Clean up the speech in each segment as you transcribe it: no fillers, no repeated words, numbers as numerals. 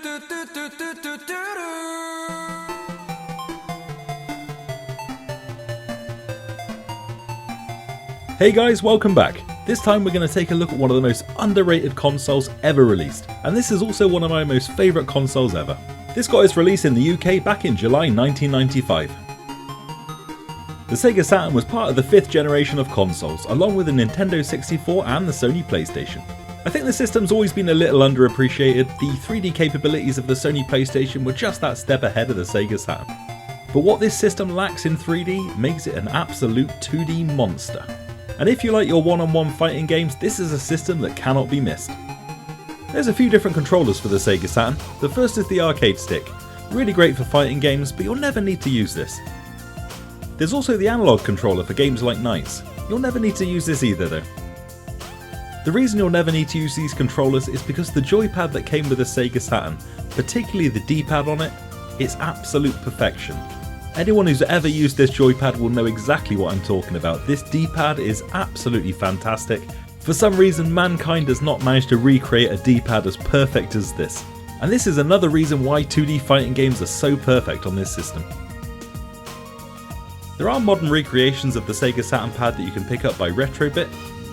Hey guys, welcome back. This time we're going to take a look at one of the most underrated consoles ever released, and this is also one of my most favourite consoles ever. This got its release in the UK back in July 1995. The Sega Saturn was part of the 5th generation of consoles, along with the Nintendo 64 and the Sony PlayStation. I think the system's always been a little underappreciated. The 3D capabilities of the Sony PlayStation were just that step ahead of the Sega Saturn. But what this system lacks in 3D makes it an absolute 2D monster. And if you like your one-on-one fighting games, this is a system that cannot be missed. There's a few different controllers for the Sega Saturn. The first is the arcade stick. Really great for fighting games, but you'll never need to use this. There's also the analog controller for games like Knights. You'll never need to use this either though. The reason you'll never need to use these controllers is because the joypad that came with the Sega Saturn, particularly the D-pad on it, it's absolute perfection. Anyone who's ever used this joypad will know exactly what I'm talking about. This D-pad is absolutely fantastic. For some reason, mankind has not managed to recreate a D-pad as perfect as this. And this is another reason why 2D fighting games are so perfect on this system. There are modern recreations of the Sega Saturn pad that you can pick up by Retrobit.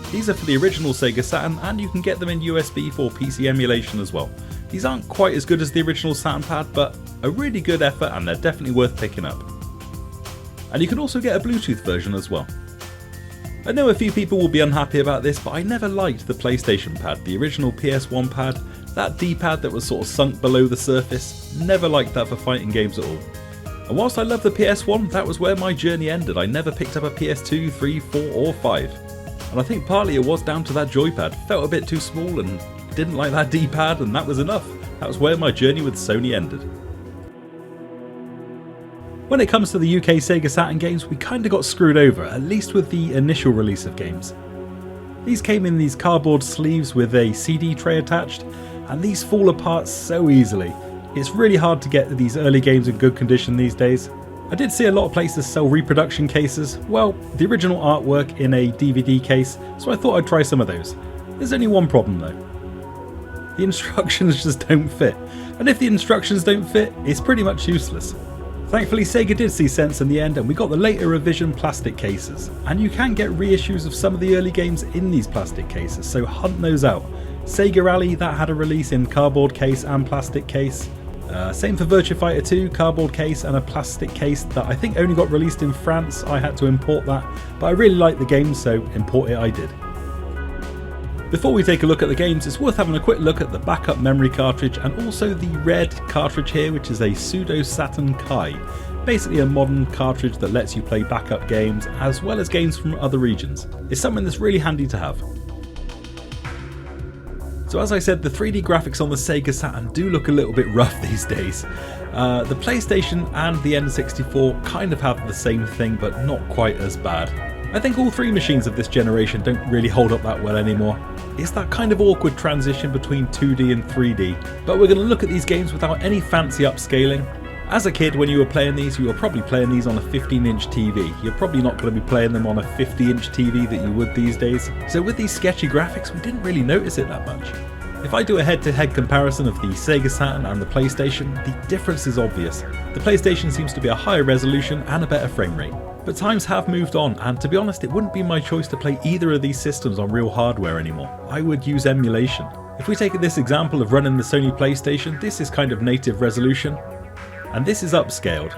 These are for the original Sega Saturn, and you can get them in USB for PC emulation as well. These aren't quite as good as the original Saturn pad, but a really good effort, and they're definitely worth picking up. And you can also get a Bluetooth version as well. I know a few people will be unhappy about this, but I never liked the PlayStation pad, the original PS1 pad, that D-pad that was sort of sunk below the surface. Never liked that for fighting games at all. And whilst I love the PS1, that was where my journey ended. I never picked up a PS2, 3, 4 or 5. And I think partly it was down to that joypad. Felt a bit too small and didn't like that D-pad, and that was enough. That was where my journey with Sony ended. When it comes to the UK Sega Saturn games, we kinda got screwed over, at least with the initial release of games. These came in these cardboard sleeves with a CD tray attached, and these fall apart so easily. It's really hard to get these early games in good condition these days. I did see a lot of places sell reproduction cases, well, the original artwork in a DVD case, so I thought I'd try some of those. There's only one problem though. The instructions just don't fit, and if the instructions don't fit, it's pretty much useless. Thankfully Sega did see sense in the end, and we got the later revision plastic cases, and you can get reissues of some of the early games in these plastic cases, so hunt those out. Sega Rally, that had a release in cardboard case and plastic case. Same for Virtua Fighter 2, cardboard case and a plastic case that I think only got released in France. I had to import that, but I really liked the game, so import it I did. Before we take a look at the games, it's worth having a quick look at the backup memory cartridge and also the red cartridge here, which is a pseudo Saturn Kai. Basically a modern cartridge that lets you play backup games as well as games from other regions. It's something that's really handy to have. So as I said, the 3D graphics on the Sega Saturn do look a little bit rough these days. The PlayStation and the N64 kind of have the same thing, but not quite as bad. I think all three machines of this generation don't really hold up that well anymore. It's that kind of awkward transition between 2D and 3D, but we're going to look at these games without any fancy upscaling. As a kid, when you were playing these, you were probably playing these on a 15-inch TV. You're probably not going to be playing them on a 50-inch TV that you would these days. So with these sketchy graphics, we didn't really notice it that much. If I do a head-to-head comparison of the Sega Saturn and the PlayStation, the difference is obvious. The PlayStation seems to be a higher resolution and a better frame rate. But times have moved on, and to be honest, it wouldn't be my choice to play either of these systems on real hardware anymore. I would use emulation. If we take this example of running the Sony PlayStation, this is kind of native resolution, and this is upscaled.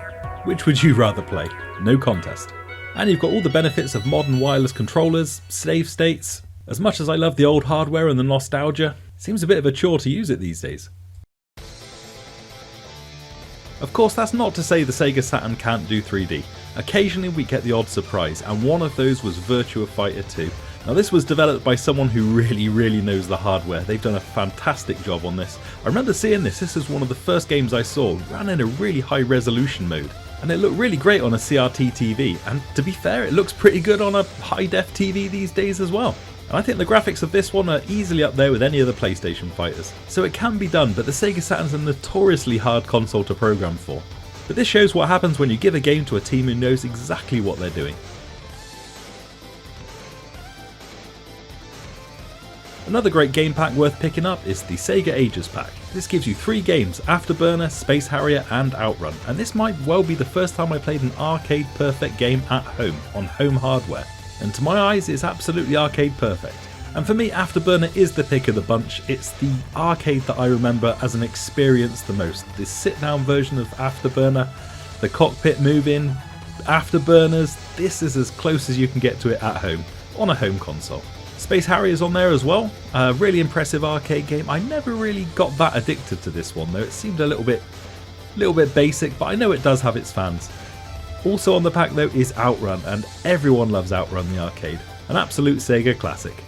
Which would you rather play? No contest. And you've got all the benefits of modern wireless controllers, save states. As much as I love the old hardware and the nostalgia, it seems a bit of a chore to use it these days. Of course, that's not to say the Sega Saturn can't do 3D. Occasionally we get the odd surprise, and one of those was Virtua Fighter 2. Now this was developed by someone who really knows the hardware. They've done a fantastic job on this. I remember seeing this is one of the first games I saw, ran in a really high resolution mode. And it looked really great on a CRT TV, and to be fair, it looks pretty good on a high def TV these days as well. And I think the graphics of this one are easily up there with any of the PlayStation fighters. So it can be done, but the Sega Saturn's a notoriously hard console to program for. But this shows what happens when you give a game to a team who knows exactly what they're doing. Another great game pack worth picking up is the Sega Ages pack. This gives you 3 games, Afterburner, Space Harrier and Outrun, and this might well be the first time I played an arcade perfect game at home, on home hardware. And to my eyes it's absolutely arcade perfect. And for me, Afterburner is the pick of the bunch. It's the arcade that I remember as an experience the most. This sit down version of Afterburner, the cockpit move-in, Afterburners, this is as close as you can get to it at home, on a home console. Space Harrier's on there as well, a really impressive arcade game. I never really got that addicted to this one though, it seemed a little bit basic, but I know it does have its fans. Also on the pack though is Outrun, and everyone loves Outrun the arcade, an absolute Sega classic.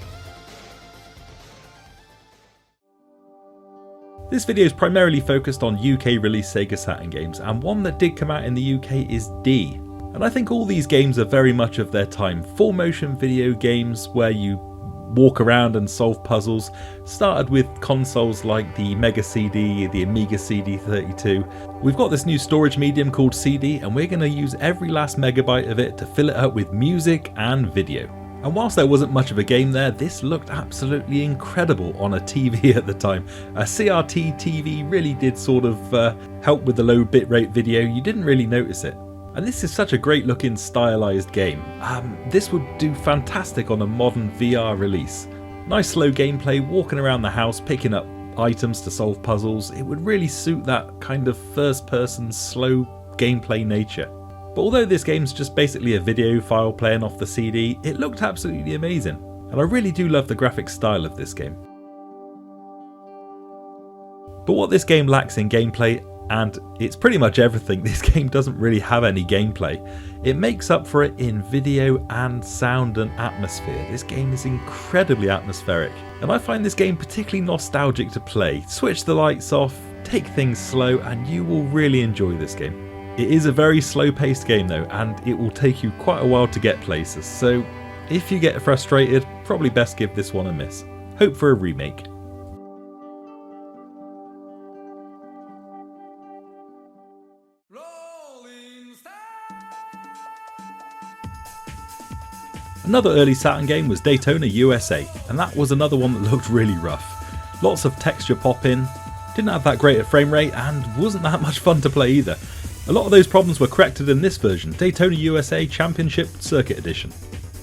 This video is primarily focused on UK released Sega Saturn games, and one that did come out in the UK is D. And I think all these games are very much of their time, full motion video games where you walk around and solve puzzles. Started with consoles like the Mega CD, the Amiga CD32. We've got this new storage medium called CD, and we're going to use every last megabyte of it to fill it up with music and video. And whilst there wasn't much of a game there, this looked absolutely incredible on a TV at the time. A CRT TV really did sort of help with the low bitrate video, you didn't really notice it. And this is such a great looking stylized game. This would do fantastic on a modern VR release. Nice slow gameplay, walking around the house, picking up items to solve puzzles. It would really suit that kind of first person slow gameplay nature. But although this game's just basically a video file playing off the CD, it looked absolutely amazing. And I really do love the graphic style of this game. But what this game lacks in gameplay, and it's pretty much everything, this game doesn't really have any gameplay. It makes up for it in video and sound and atmosphere. This game is incredibly atmospheric, and I find this game particularly nostalgic to play. Switch the lights off, take things slow, and you will really enjoy this game. It is a very slow paced game though, and it will take you quite a while to get places, so if you get frustrated, probably best give this one a miss. Hope for a remake. Another early Saturn game was Daytona USA, and that was another one that looked really rough. Lots of texture pop-in, didn't have that great a frame rate, and wasn't that much fun to play either. A lot of those problems were corrected in this version, Daytona USA Championship Circuit Edition.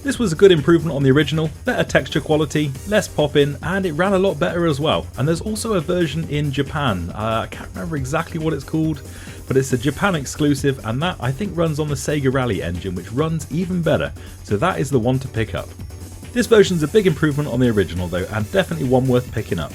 This was a good improvement on the original, better texture quality, less pop-in, and it ran a lot better as well. And there's also a version in Japan, I can't remember exactly what it's called, but it's a Japan exclusive, and that I think runs on the Sega Rally engine, which runs even better, so that is the one to pick up. This version's a big improvement on the original though, and definitely one worth picking up.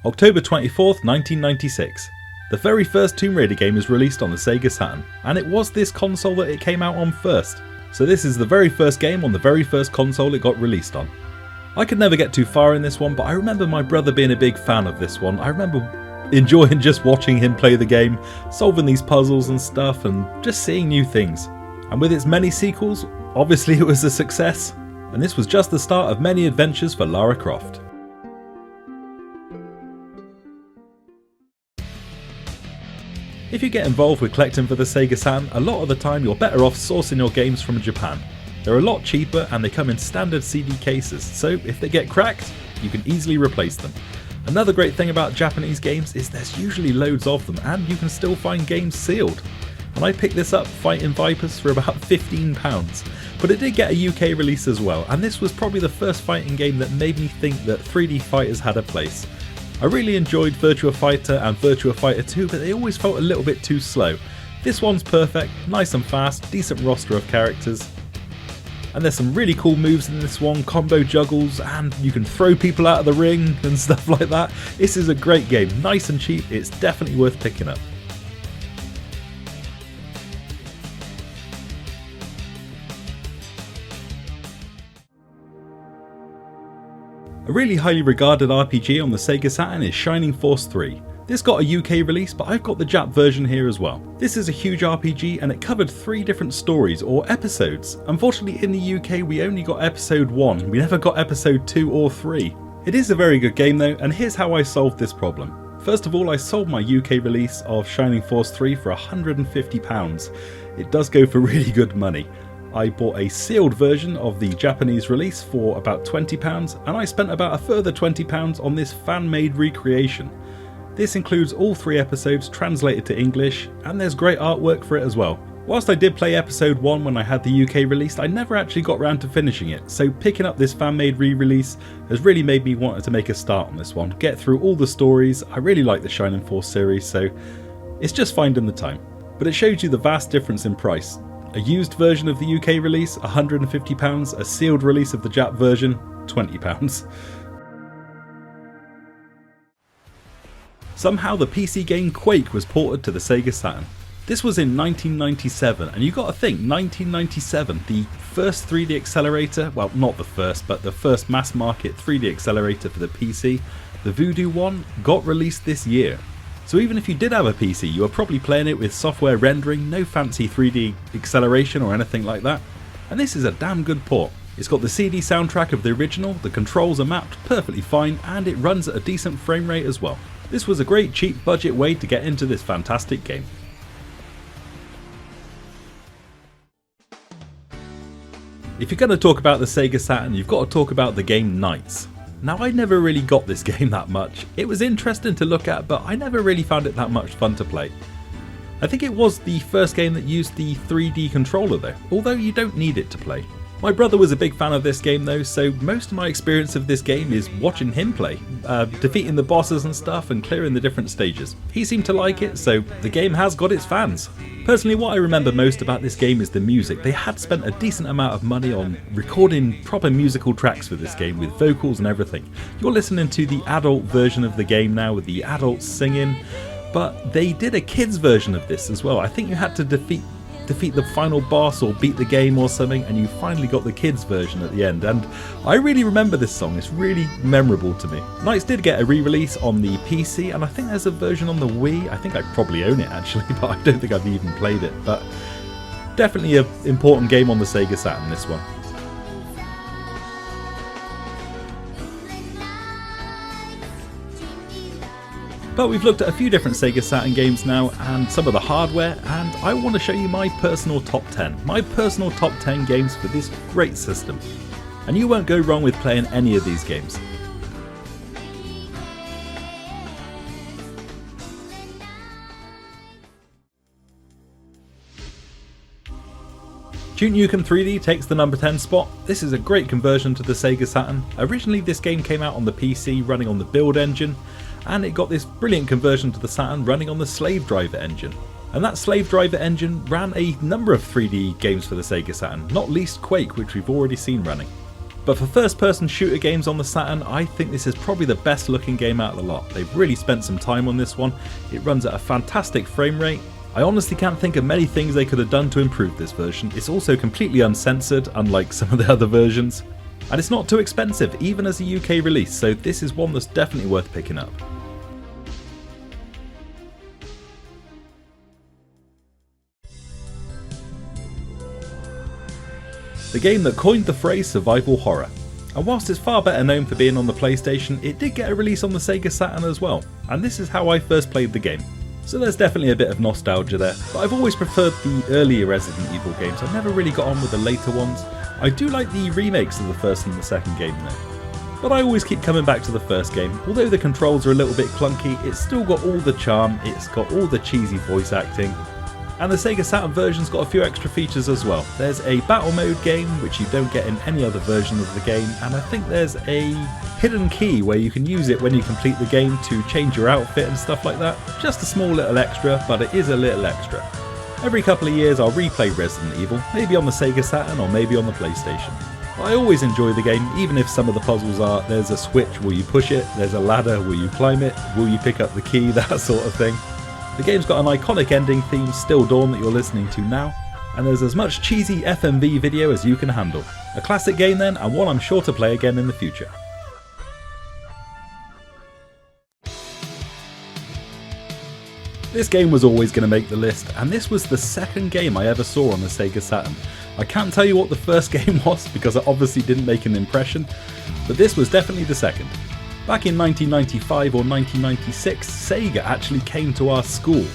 October 24th, 1996. The very first Tomb Raider game is released on the Sega Saturn, and it was this console that it came out on first. So this is the very first game on the very first console it got released on. I could never get too far in this one, but I remember my brother being a big fan of this one. I remember enjoying just watching him play the game, solving these puzzles and stuff, and just seeing new things. And with its many sequels, obviously it was a success, and this was just the start of many adventures for Lara Croft. If you get involved with collecting for the Sega Saturn, a lot of the time you're better off sourcing your games from Japan. They're a lot cheaper and they come in standard CD cases, so if they get cracked, you can easily replace them. Another great thing about Japanese games is there's usually loads of them, and you can still find games sealed. And I picked this up fighting Vipers for about £15, but it did get a UK release as well, and this was probably the first fighting game that made me think that 3D fighters had a place. I really enjoyed Virtua Fighter and Virtua Fighter 2, but they always felt a little bit too slow. This one's perfect, nice and fast, decent roster of characters. And there's some really cool moves in this one, combo juggles, and you can throw people out of the ring and stuff like that. This is a great game, nice and cheap, it's definitely worth picking up. A really highly regarded RPG on the Sega Saturn is Shining Force 3. This got a UK release, but I've got the Jap version here as well. This is a huge RPG and it covered 3 different stories or episodes. Unfortunately in the UK we only got episode 1, we never got episode 2 or 3. It is a very good game though, and here's how I solved this problem. First of all, I sold my UK release of Shining Force 3 for £150. It does go for really good money. I bought a sealed version of the Japanese release for about £20, and I spent about a further £20 on this fan-made recreation. This includes all 3 episodes translated to English, and there's great artwork for it as well. Whilst I did play episode 1 when I had the UK release, I never actually got around to finishing it, so picking up this fan-made re-release has really made me want to make a start on this one, get through all the stories. I really like the Shining Force series, so it's just finding the time. But it shows you the vast difference in price. A used version of the UK release, £150, a sealed release of the Jap version, £20. Somehow the PC game Quake was ported to the Sega Saturn. This was in 1997, and you got to think, 1997, the first 3D accelerator, well not the first, but the first mass market 3D accelerator for the PC, the Voodoo one, got released this year. So even if you did have a PC, you were probably playing it with software rendering, no fancy 3D acceleration or anything like that. And this is a damn good port. It's got the CD soundtrack of the original, the controls are mapped perfectly fine, and it runs at a decent frame rate as well. This was a great cheap budget way to get into this fantastic game. If you're going to talk about the Sega Saturn, you've got to talk about the game Knights. Now, I never really got this game that much. It was interesting to look at, but I never really found it that much fun to play. I think it was the first game that used the 3D controller though, although you don't need it to play. My brother was a big fan of this game though, so most of my experience of this game is watching him play, defeating the bosses and stuff and clearing the different stages. He seemed to like it, so the game has got its fans. Personally, what I remember most about this game is the music. They had spent a decent amount of money on recording proper musical tracks for this game with vocals and everything. You're listening to the adult version of the game now with the adults singing, but they did a kids version of this as well. I think you had to defeat the final boss or beat the game or something, and you finally got the kids version at the end, and I really remember this song. It's really memorable to me. Knights did get a re-release on the PC, and I think there's a version on the Wii. I think I probably own it actually, but I don't think I've even played it. But definitely an important game on the Sega Saturn, this one. But we've looked at a few different Sega Saturn games now and some of the hardware, and I want to show you my personal top 10. My personal top 10 games for this great system. And you won't go wrong with playing any of these games. Duke Nukem 3D takes the number 10 spot. This is a great conversion to the Sega Saturn. Originally this game came out on the PC running on the Build engine, and it got this brilliant conversion to the Saturn running on the Slave Driver engine. And that Slave Driver engine ran a number of 3D games for the Sega Saturn, not least Quake, which we've already seen running. But for first person shooter games on the Saturn, I think this is probably the best looking game out of the lot. They've really spent some time on this one. It runs at a fantastic frame rate. I honestly can't think of many things they could have done to improve this version. It's also completely uncensored, unlike some of the other versions. And it's not too expensive, even as a UK release, so this is one that's definitely worth picking up. The game that coined the phrase survival horror. And whilst it's far better known for being on the PlayStation, it did get a release on the Sega Saturn as well, and this is how I first played the game. So there's definitely a bit of nostalgia there, but I've always preferred the earlier Resident Evil games. I never really got on with the later ones. I do like the remakes of the first and the second game though. But I always keep coming back to the first game. Although the controls are a little bit clunky, it's still got all the charm, it's got all the cheesy voice acting. And the Sega Saturn version's got a few extra features as well. There's a battle mode game, which you don't get in any other version of the game, and I think there's a hidden key where you can use it when you complete the game to change your outfit and stuff like that. Just a small little extra, but it is a little extra. Every couple of years I'll replay Resident Evil, maybe on the Sega Saturn or maybe on the PlayStation. I always enjoy the game, even if some of the puzzles are, there's a switch, will you push it, there's a ladder, will you climb it, will you pick up the key, that sort of thing. The game's got an iconic ending theme, Still Dawn, that you're listening to now, and there's as much cheesy FMV video as you can handle. A classic game then, and one I'm sure to play again in the future. This game was always going to make the list, and this was the second game I ever saw on the Sega Saturn. I can't tell you what the first game was because it obviously didn't make an impression, but this was definitely the second. Back in 1995 or 1996, Sega actually came to our school.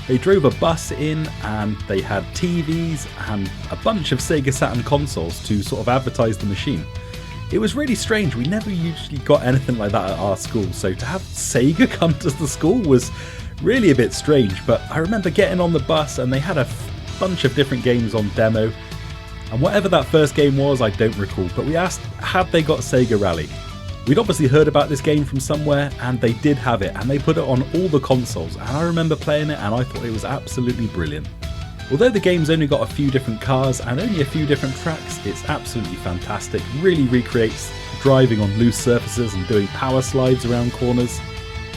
They drove a bus in and they had TVs and a bunch of Sega Saturn consoles to sort of advertise the machine. It was really strange, we never usually got anything like that at our school, so to have Sega come to the school was really a bit strange, but I remember getting on the bus and they had a bunch of different games on demo, and whatever that first game was I don't recall, but we asked had they got Sega Rally. We'd obviously heard about this game from somewhere and they did have it, and they put it on all the consoles, and I remember playing it and I thought it was absolutely brilliant. Although the game's only got a few different cars and only a few different tracks, it's absolutely fantastic, really recreates driving on loose surfaces and doing power slides around corners.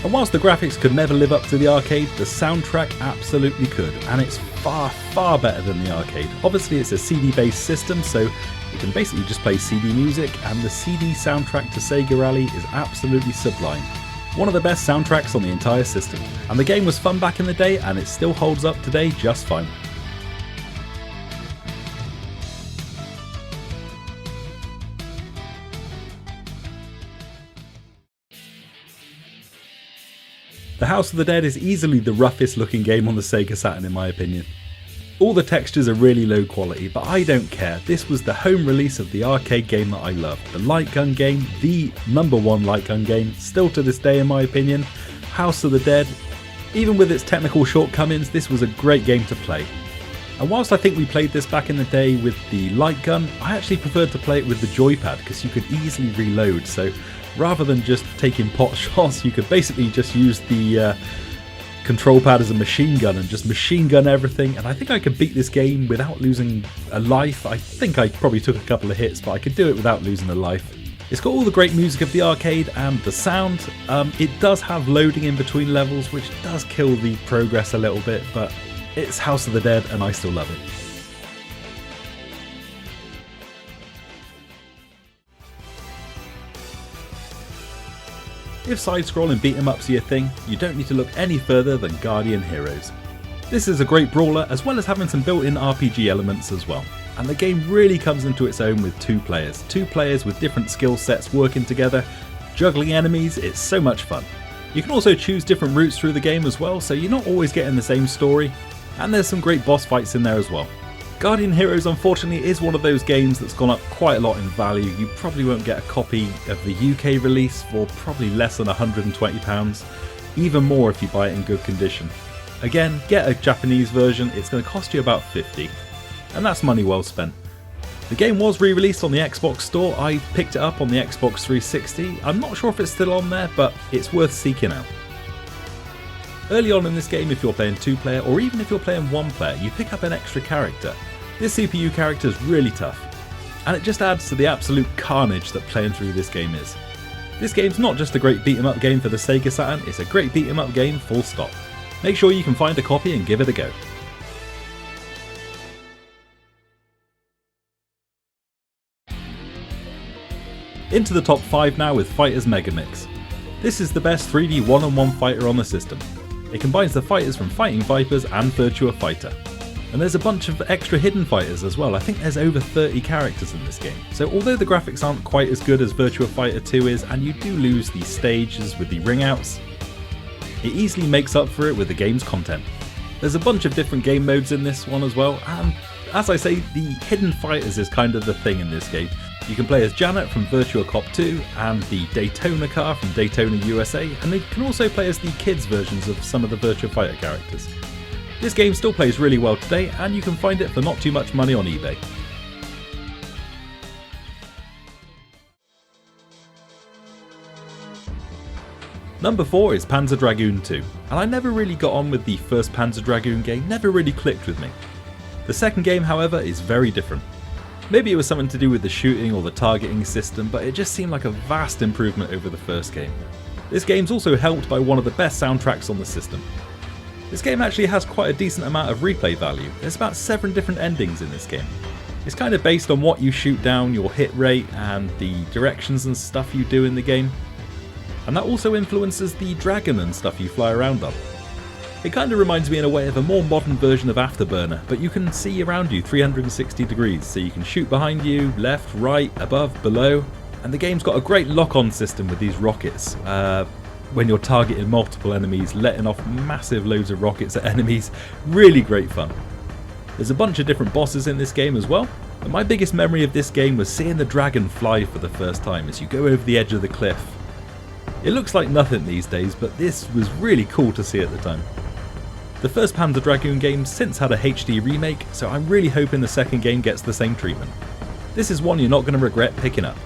And whilst the graphics could never live up to the arcade, the soundtrack absolutely could, and it's far, far better than the arcade. Obviously it's a CD based system, so you can basically just play CD music, and the CD soundtrack to Sega Rally is absolutely sublime. One of the best soundtracks on the entire system, and the game was fun back in the day and it still holds up today just fine. The House of the Dead is easily the roughest looking game on the Sega Saturn in my opinion. All the textures are really low quality, but I don't care. This was the home release of the arcade game that I loved. The light gun game, the #1 light gun game, still to this day in my opinion. House of the Dead, even with its technical shortcomings, this was a great game to play. And whilst I think we played this back in the day with the light gun, I actually preferred to play it with the joypad because you could easily reload, so rather than just taking pot shots, you could basically just use the control pad as a machine gun and just machine gun everything, and I think I could beat this game without losing a life. I think I probably took a couple of hits, but I could do it without losing a life. It's got all the great music of the arcade and the sound. It does have loading in between levels, which does kill the progress a little bit, but it's House of the Dead and I still love it. If side-scrolling beat-em-ups are your thing, you don't need to look any further than Guardian Heroes. This is a great brawler, as well as having some built-in RPG elements as well, and the game really comes into its own with two players with different skill sets working together, juggling enemies. It's so much fun. You can also choose different routes through the game as well, so you're not always getting the same story, and there's some great boss fights in there as well. Guardian Heroes unfortunately is one of those games that's gone up quite a lot in value. You probably won't get a copy of the UK release for probably less than £120, even more if you buy it in good condition. Again, get a Japanese version, it's going to cost you about £50, and that's money well spent. The game was re-released on the Xbox store. I picked it up on the Xbox 360. I'm not sure if it's still on there, but it's worth seeking out. Early on in this game, if you're playing 2-player or even if you're playing 1-player, you pick up an extra character. This CPU character is really tough, and it just adds to the absolute carnage that playing through this game is. This game's not just a great beat 'em up game for the Sega Saturn, it's a great beat 'em up game full stop. Make sure you can find a copy and give it a go. Into the top 5 now with Fighters Megamix. This is the best 3D one-on-one fighter on the system. It combines the fighters from Fighting Vipers and Virtua Fighter. And there's a bunch of extra hidden fighters as well. I think there's over 30 characters in this game. So although the graphics aren't quite as good as Virtua Fighter 2 is, and you do lose the stages with the ring outs, it easily makes up for it with the game's content. There's a bunch of different game modes in this one as well, and as I say, the hidden fighters is kind of the thing in this game. You can play as Janet from Virtua Cop 2 and the Daytona car from Daytona USA, and you can also play as the kids versions of some of the Virtua Fighter characters. This game still plays really well today, and you can find it for not too much money on eBay. Number 4 is Panzer Dragoon 2, and I never really got on with the first Panzer Dragoon game, never really clicked with me. The second game, however, is very different. Maybe it was something to do with the shooting or the targeting system, but it just seemed like a vast improvement over the first game. This game's also helped by one of the best soundtracks on the system. This game actually has quite a decent amount of replay value. There's about 7 different endings in this game. It's kind of based on what you shoot down, your hit rate, and the directions and stuff you do in the game. And that also influences the dragon and stuff you fly around on. It kind of reminds me in a way of a more modern version of Afterburner, but you can see around you 360 degrees, so you can shoot behind you, left, right, above, below. And the game's got a great lock-on system with these rockets. When you're targeting multiple enemies, letting off massive loads of rockets at enemies. Really great fun. There's a bunch of different bosses in this game as well. And my biggest memory of this game was seeing the dragon fly for the first time as you go over the edge of the cliff. It looks like nothing these days, but this was really cool to see at the time. The first Panzer Dragoon game since had a HD remake, so I'm really hoping the second game gets the same treatment. This is one you're not going to regret picking up.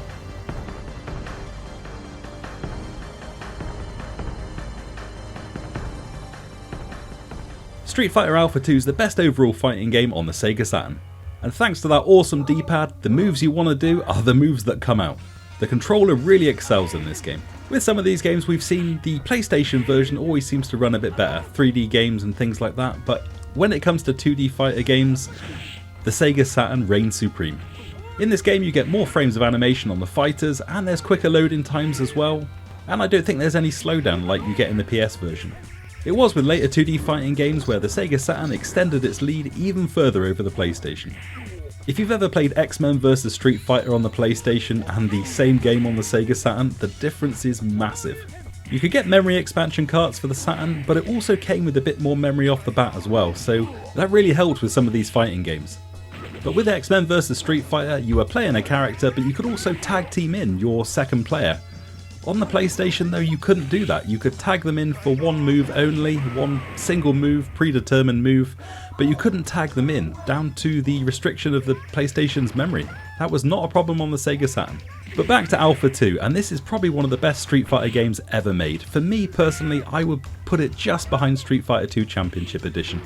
Street Fighter Alpha 2 is the best overall fighting game on the Sega Saturn. And thanks to that awesome D-pad, the moves you want to do are the moves that come out. The controller really excels in this game. With some of these games we've seen the PlayStation version always seems to run a bit better, 3D games and things like that, but when it comes to 2D fighter games, the Sega Saturn reigns supreme. In this game you get more frames of animation on the fighters and there's quicker loading times as well, and I don't think there's any slowdown like you get in the PS version. It was with later 2D fighting games where the Sega Saturn extended its lead even further over the PlayStation. If you've ever played X-Men vs Street Fighter on the PlayStation and the same game on the Sega Saturn, the difference is massive. You could get memory expansion carts for the Saturn, but it also came with a bit more memory off the bat as well, so that really helped with some of these fighting games. But with X-Men vs Street Fighter, you were playing a character, but you could also tag team in your second player. On the PlayStation though, you couldn't do that. You could tag them in for one move only, one single move, predetermined move, but you couldn't tag them in, down to the restriction of the PlayStation's memory. That was not a problem on the Sega Saturn. But back to Alpha 2, and this is probably one of the best Street Fighter games ever made. For me personally, I would put it just behind Street Fighter 2 Championship Edition.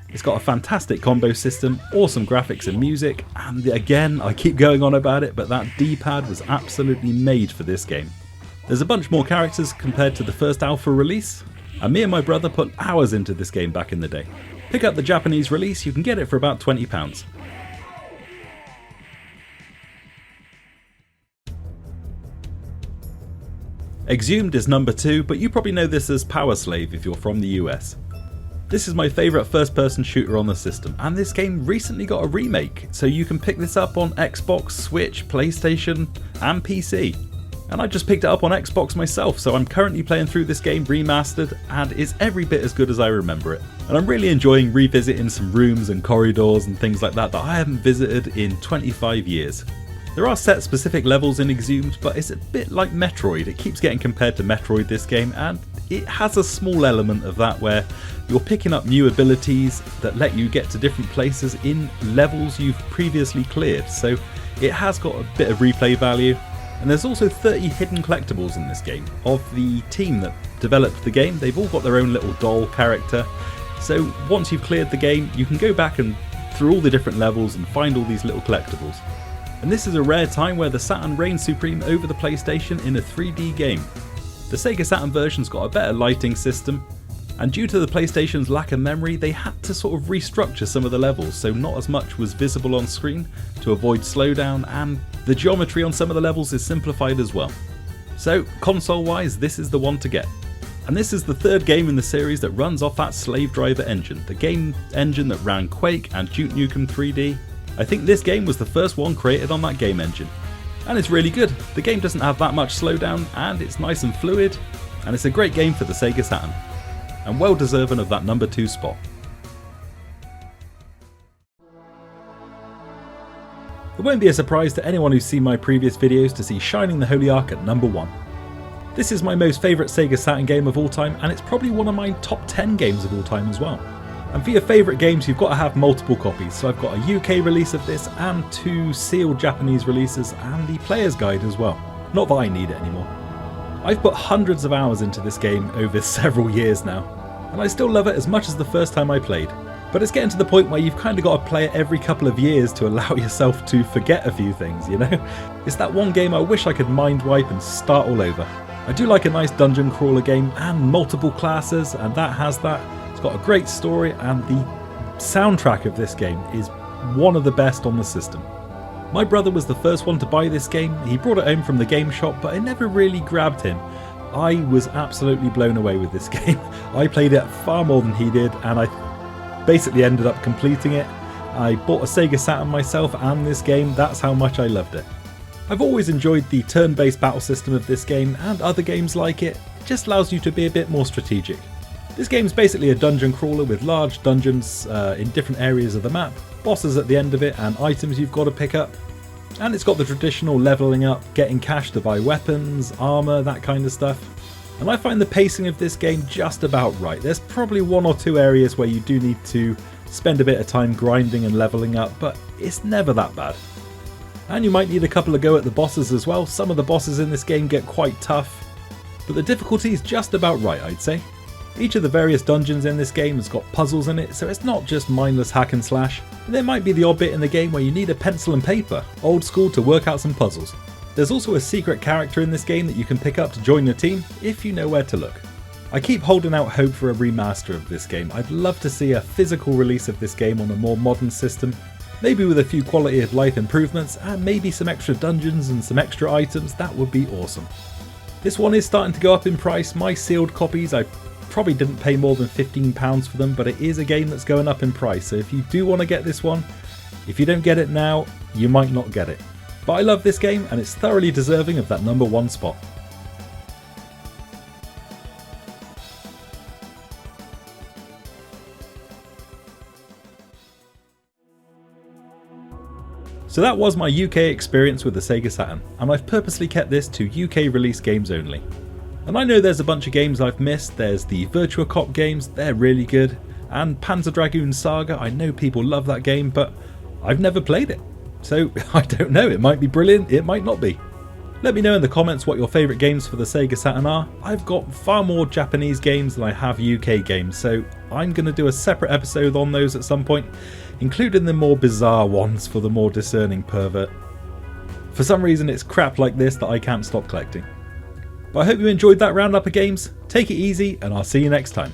It's got a fantastic combo system, awesome graphics and music, and again, I keep going on about it, but that D-pad was absolutely made for this game. There's a bunch more characters compared to the first Alpha release, and me and my brother put hours into this game back in the day. Pick up the Japanese release, you can get it for about £20. Exhumed is number 2, but you probably know this as Power Slave if you're from the US. This is my favourite first person shooter on the system, and this game recently got a remake, so you can pick this up on Xbox, Switch, PlayStation and PC. And I just picked it up on Xbox myself, so I'm currently playing through this game remastered and it's every bit as good as I remember it. And I'm really enjoying revisiting some rooms and corridors and things like that I haven't visited in 25 years. There are set specific levels in Exhumed, but it's a bit like Metroid. It keeps getting compared to Metroid, this game, and it has a small element of that where you're picking up new abilities that let you get to different places in levels you've previously cleared, so it has got a bit of replay value. And there's also 30 hidden collectibles in this game. Of the team that developed the game, they've all got their own little doll character. So once you've cleared the game, you can go back and through all the different levels and find all these little collectibles. And this is a rare time where the Saturn reigns supreme over the PlayStation in a 3D game. The Sega Saturn version's got a better lighting system, and due to the PlayStation's lack of memory, they had to sort of restructure some of the levels so not as much was visible on screen to avoid slowdown, and the geometry on some of the levels is simplified as well. So console wise, this is the one to get. And this is the third game in the series that runs off that Slave Driver engine, the game engine that ran Quake and Duke Nukem 3D. I think this game was the first one created on that game engine. And it's really good. The game doesn't have that much slowdown and it's nice and fluid, and it's a great game for the Sega Saturn. And well deserving of that number 2 spot. It won't be a surprise to anyone who's seen my previous videos to see Shining the Holy Ark at number 1. This is my most favourite Sega Saturn game of all time, and it's probably one of my top 10 games of all time as well. And for your favourite games you've got to have multiple copies, so I've got a UK release of this and 2 sealed Japanese releases and the player's guide as well. Not that I need it anymore. I've put hundreds of hours into this game over several years now, and I still love it as much as the first time I played. But it's getting to the point where you've kind of got to play it every couple of years to allow yourself to forget a few things, you know? It's that one game I wish I could mind wipe and start all over. I do like a nice dungeon crawler game and multiple classes, and that has that. It's got a great story, and the soundtrack of this game is one of the best on the system. My brother was the first one to buy this game. He brought it home from the game shop, but it never really grabbed him. I was absolutely blown away with this game. I played it far more than he did, and I basically ended up completing it. I bought a Sega Saturn myself and this game, that's how much I loved it. I've always enjoyed the turn-based battle system of this game and other games like it. It just allows you to be a bit more strategic. This game's basically a dungeon crawler with large dungeons in different areas of the map, bosses at the end of it and items you've got to pick up. And it's got the traditional levelling up, getting cash to buy weapons, armour, that kind of stuff. And I find the pacing of this game just about right. There's probably one or two areas where you do need to spend a bit of time grinding and levelling up, but it's never that bad. And you might need a couple of go at the bosses as well. Some of the bosses in this game get quite tough, but the difficulty is just about right, I'd say. Each of the various dungeons in this game has got puzzles in it, so it's not just mindless hack and slash. There might be the odd bit in the game where you need a pencil and paper, old school, to work out some puzzles. There's also a secret character in this game that you can pick up to join your team if you know where to look. I keep holding out hope for a remaster of this game. I'd love to see a physical release of this game on a more modern system, maybe with a few quality of life improvements and maybe some extra dungeons and some extra items. That would be awesome. This one is starting to go up in price. My sealed copies, I probably didn't pay more than £15 for them, but it is a game that's going up in price, so if you do want to get this one, if you don't get it now, you might not get it. But I love this game and it's thoroughly deserving of that #1 spot. So that was my UK experience with the Sega Saturn, and I've purposely kept this to UK release games only. And I know there's a bunch of games I've missed. There's the Virtua Cop games, they're really good, and Panzer Dragoon Saga, I know people love that game, but I've never played it. So I don't know, it might be brilliant, it might not be. Let me know in the comments what your favourite games for the Sega Saturn are. I've got far more Japanese games than I have UK games, so I'm going to do a separate episode on those at some point, including the more bizarre ones for the more discerning pervert. For some reason it's crap like this that I can't stop collecting. But I hope you enjoyed that roundup of games. Take it easy and I'll see you next time.